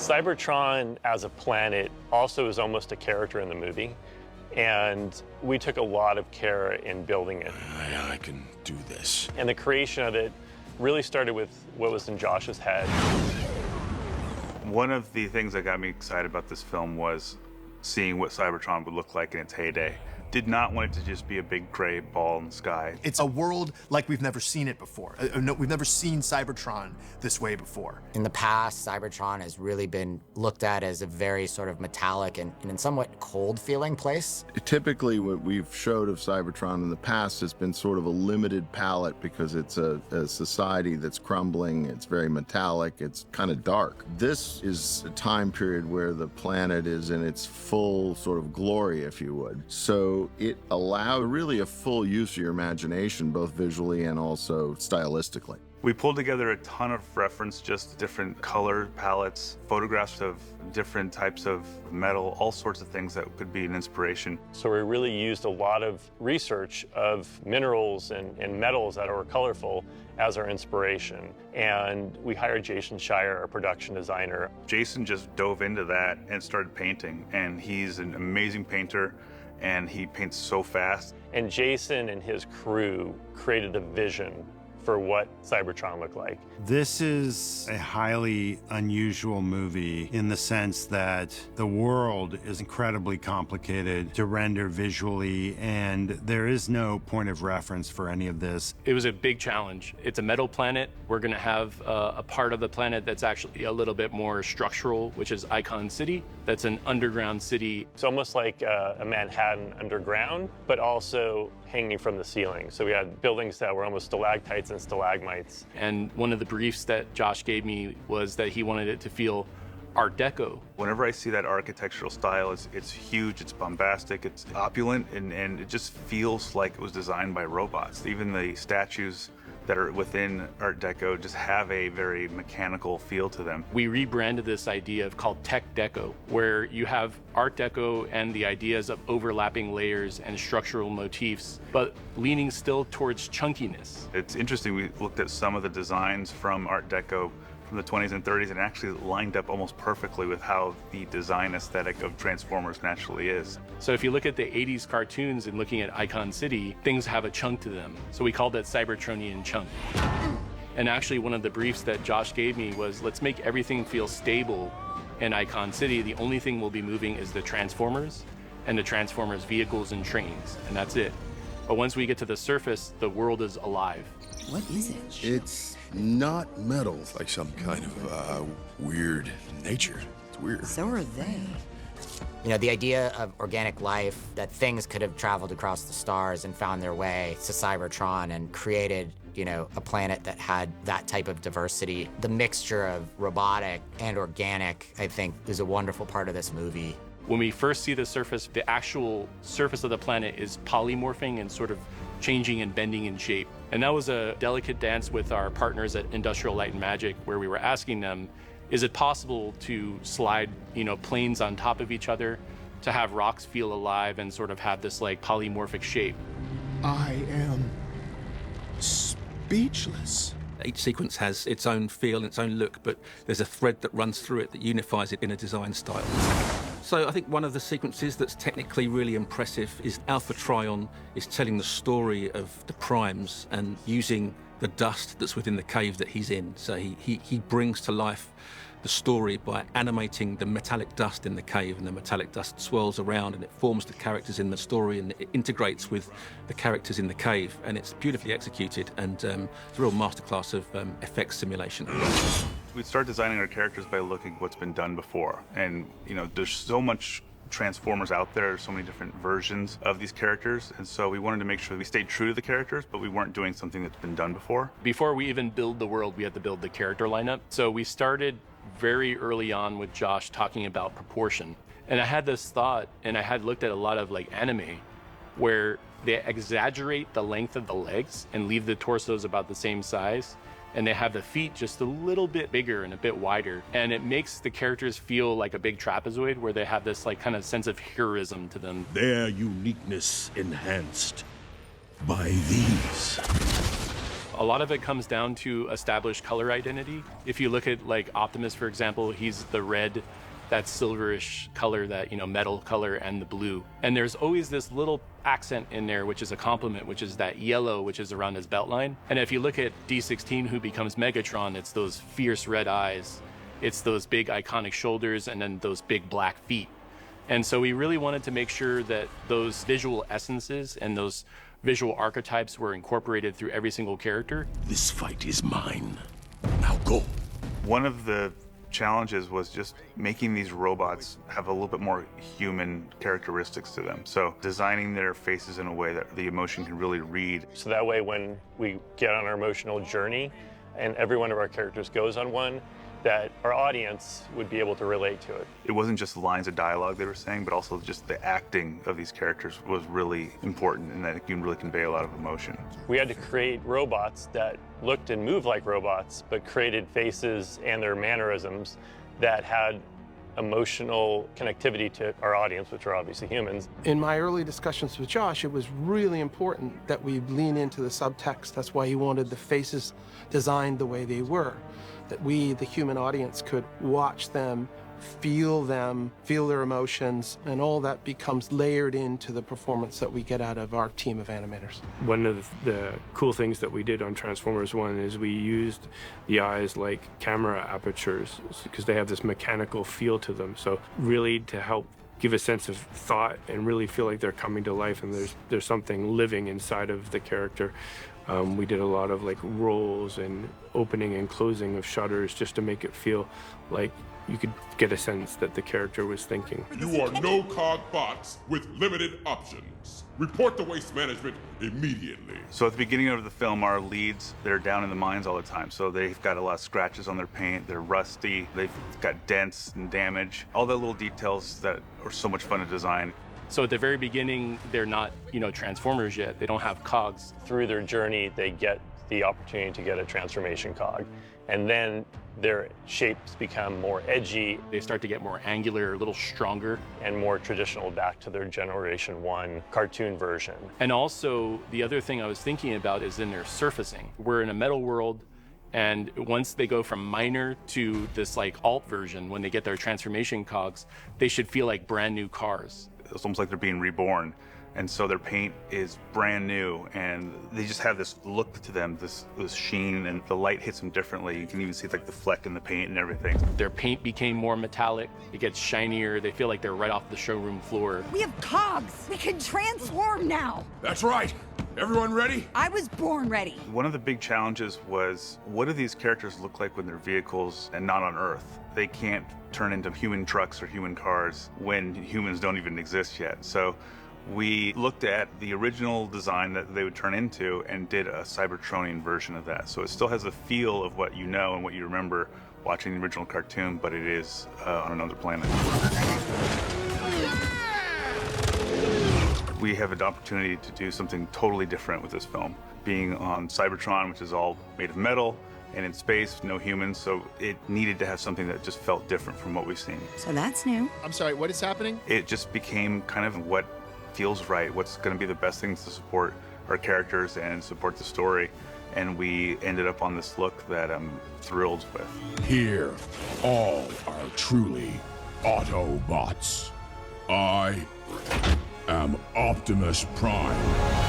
Cybertron as a planet also is almost a character in the movie, and we took a lot of care in building it. I can do this. And the creation of it really started with what was in Josh's head. One of the things that got me excited about this film was seeing what Cybertron would look like in its heyday. Did not want it to just be a big gray ball in the sky. It's a world like we've never seen it before. No, we've never seen Cybertron this way before. In the past, Cybertron has really been looked at as a very sort of metallic and in somewhat cold-feeling place. Typically, what we've showed of Cybertron in the past has been sort of a limited palette because it's a society that's crumbling, it's very metallic, it's kind of dark. This is a time period where the planet is in its full sort of glory, if you would. So it allowed really a full use of your imagination, both visually and also stylistically. We pulled together a ton of reference, just different color palettes, photographs of different types of metal, all sorts of things that could be an inspiration. So we really used a lot of research of minerals and metals that are colorful as our inspiration. And we hired Jason Shire, our production designer. Jason just dove into that and started painting, and he's an amazing painter, and he paints so fast. And Jason and his crew created a vision for what Cybertron looked like. This is a highly unusual movie in the sense that the world is incredibly complicated to render visually, and there is no point of reference for any of this. It was a big challenge. It's a metal planet. We're gonna have a part of the planet that's actually a little bit more structural, which is Icon City. That's an underground city. It's almost like a Manhattan underground, but also hanging from the ceiling. So we had buildings that were almost stalactites and stalagmites. And one of the briefs that Josh gave me was that he wanted it to feel Art Deco. Whenever I see that architectural style, it's huge, it's bombastic, it's opulent, and it just feels like it was designed by robots. Even the statues that are within Art Deco just have a very mechanical feel to them. We rebranded this idea called Tech Deco, where you have Art Deco and the ideas of overlapping layers and structural motifs, but leaning still towards chunkiness. It's interesting, we looked at some of the designs from Art Deco from the 20s and 30s and actually lined up almost perfectly with how the design aesthetic of Transformers naturally is. So if you look at the 80s cartoons and looking at Icon City, things have a chunk to them. So we called that Cybertronian chunk. And actually one of the briefs that Josh gave me was, let's make everything feel stable in Icon City. The only thing we'll be moving is the Transformers and the Transformers vehicles and trains, and that's it. But once we get to the surface, the world is alive. What is it? It's not metal. It's like some kind of weird nature. It's weird. So are they. You know, the idea of organic life, that things could have traveled across the stars and found their way to Cybertron and created, you know, a planet that had that type of diversity. The mixture of robotic and organic, I think, is a wonderful part of this movie. When we first see the surface, the actual surface of the planet is polymorphing and sort of changing and bending in shape. And that was a delicate dance with our partners at Industrial Light and Magic, where we were asking them, is it possible to slide, you know, planes on top of each other to have rocks feel alive and sort of have this like polymorphic shape? I am speechless. Each sequence has its own feel and its own look, but there's a thread that runs through it that unifies it in a design style. So I think one of the sequences that's technically really impressive is Alpha Trion is telling the story of the primes and using the dust that's within the cave that he's in. So he brings to life the story by animating the metallic dust in the cave, and the metallic dust swirls around and it forms the characters in the story and it integrates with the characters in the cave, and it's beautifully executed, and it's a real masterclass of effects simulation. We start designing our characters by looking at what's been done before, and you know, there's so much Transformers out there, so many different versions of these characters, and so we wanted to make sure we stayed true to the characters, but we weren't doing something that's been done before. Before we even build the world, we had to build the character lineup. So we started very early on with Josh talking about proportion. And I had this thought, and I had looked at a lot of like anime, where they exaggerate the length of the legs and leave the torsos about the same size. And they have the feet just a little bit bigger and a bit wider. And it makes the characters feel like a big trapezoid, where they have this like kind of sense of heroism to them. Their uniqueness enhanced by these. A lot of it comes down to established color identity. If you look at like Optimus, for example, he's the red, that silverish color, that, you know, metal color, and the blue. And there's always this little accent in there, which is a compliment, which is that yellow, which is around his belt line. And if you look at D16, who becomes Megatron, it's those fierce red eyes, it's those big iconic shoulders, and then those big black feet. And so we really wanted to make sure that those visual essences and those visual archetypes were incorporated through every single character. This fight is mine. Now go. One of the challenges was just making these robots have a little bit more human characteristics to them. So designing their faces in a way that the emotion can really read. So that way when we get on our emotional journey and every one of our characters goes on one, that our audience would be able to relate to it. It wasn't just lines of dialogue they were saying, but also just the acting of these characters was really important, and that it can really convey a lot of emotion. We had to create robots that looked and moved like robots, but created faces and their mannerisms that had emotional connectivity to our audience, which are obviously humans. In my early discussions with Josh, it was really important that we lean into the subtext. That's why he wanted the faces designed the way they were, that we, the human audience, could watch them, feel their emotions, and all that becomes layered into the performance that we get out of our team of animators. One of the cool things that we did on Transformers 1 is we used the eyes like camera apertures because they have this mechanical feel to them. So really to help give a sense of thought and really feel like they're coming to life and there's something living inside of the character. We did a lot of like rolls and opening and closing of shutters just to make it feel like you could get a sense that the character was thinking. You are no-cog bots with limited options. Report to waste management immediately. So at the beginning of the film, our leads, they're down in the mines all the time. So they've got a lot of scratches on their paint, they're rusty, they've got dents and damage. All the little details that are so much fun to design. So at the very beginning, they're not, you know, Transformers yet. They don't have cogs. Through their journey, they get the opportunity to get a transformation cog. And then their shapes become more edgy. They start to get more angular, a little stronger. And more traditional back to their Generation 1 cartoon version. And also, the other thing I was thinking about is in their surfacing. We're in a metal world, and once they go from minor to this like alt version, when they get their transformation cogs, they should feel like brand new cars. It's almost like they're being reborn. And so their paint is brand new, and they just have this look to them, this sheen, and the light hits them differently. You can even see like the fleck in the paint and everything. Their paint became more metallic. It gets shinier. They feel like they're right off the showroom floor. We have cogs. We can transform now. That's right. Everyone ready? I was born ready. One of the big challenges was, what do these characters look like when they're vehicles and not on Earth? They can't turn into human trucks or human cars when humans don't even exist yet. So we looked at the original design that they would turn into and did a Cybertronian version of that. So it still has the feel of what you know and what you remember watching the original cartoon, but it is on another planet. We have an opportunity to do something totally different with this film. Being on Cybertron, which is all made of metal, and in space, no humans, so it needed to have something that just felt different from what we've seen. So that's new. I'm sorry, what is happening? It just became kind of what feels right, what's going to be the best things to support our characters and support the story. And we ended up on this look that I'm thrilled with. Here, all are truly Autobots. I am Optimus Prime.